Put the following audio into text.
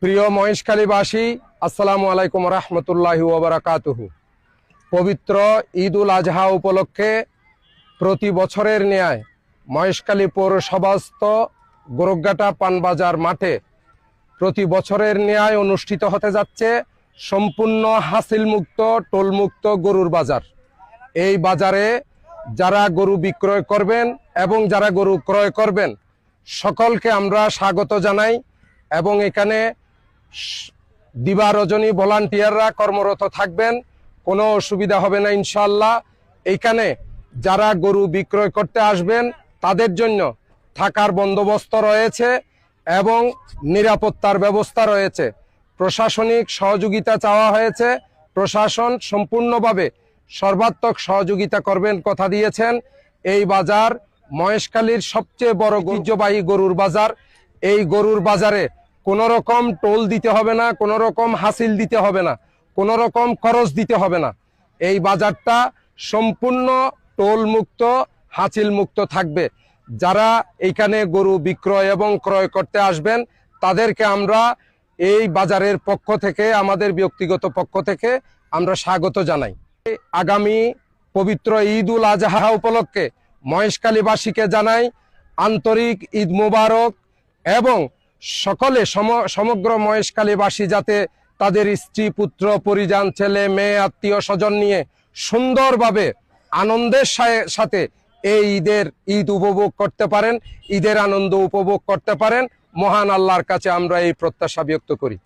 প্রিয় মহেশখালীবাসী, আসসালামু আলাইকুম রহমতুল্লাহি ওয়া বারাকাতুহু। পবিত্র ঈদ উল আজহা উপলক্ষে প্রতি বছরের ন্যায় মহেশখালী পৌরসভাস্থ গোরখঘাটা পানবাজার মাঠে প্রতি বছরের ন্যায় অনুষ্ঠিত হতে যাচ্ছে সম্পূর্ণ হাসিলমুক্ত টোলমুক্ত গরুর বাজার। এই বাজারে যারা গরু বিক্রয় করবেন এবং যারা গরু ক্রয় করবেন সকলকে আমরা স্বাগত জানাই এবং এখানে দিবা রজনী ভলান্টিয়াররা কর্মরত থাকবেন, কোনো অসুবিধা হবে না ইনশাআল্লাহ। এইখানে যারা গরু বিক্রয় করতে আসবেন তাদের জন্য থাকার বন্দোবস্ত রয়েছে এবং নিরাপত্তার ব্যবস্থা রয়েছে। প্রশাসনিক সহযোগিতা চাওয়া হয়েছে, প্রশাসন সম্পূর্ণভাবে সর্বাত্মক সহযোগিতা করবেন কথা দিয়েছেন। এই বাজার মহেশখালীর সবচেয়ে বড় ঐতিহ্যবাহী গরুর বাজার। এই গরুর বাজারে কোনো রকম টোল দিতে হবে না, কোনো রকম হাসিল দিতে হবে না, কোনো রকম খরচ দিতে হবে না। এই বাজারটা সম্পূর্ণ টোল মুক্ত হাসিল মুক্ত থাকবে। যারা এইখানে গরু বিক্রয় এবং ক্রয় করতে আসবেন তাদেরকে আমরা এই বাজারের পক্ষ থেকে, আমাদের ব্যক্তিগত পক্ষ থেকে আমরা স্বাগত জানাই। আগামী পবিত্র ঈদ উল আজহা উপলক্ষে মহেশখালীবাসীকে জানাই আন্তরিক ঈদ মুবারক এবং সকলে সমগ্র মহেশখালীবাসী যাতে তাদের স্ত্রী পুত্র পরিজন ছেলে মেয়ে আত্মীয় স্বজন নিয়ে সুন্দরভাবে আনন্দের সাথে এই ঈদ উপভোগ করতে পারেন, ঈদের আনন্দ উপভোগ করতে পারেন। মহান আল্লাহর কাছে আমরা এই প্রত্যাশা ব্যক্ত করি।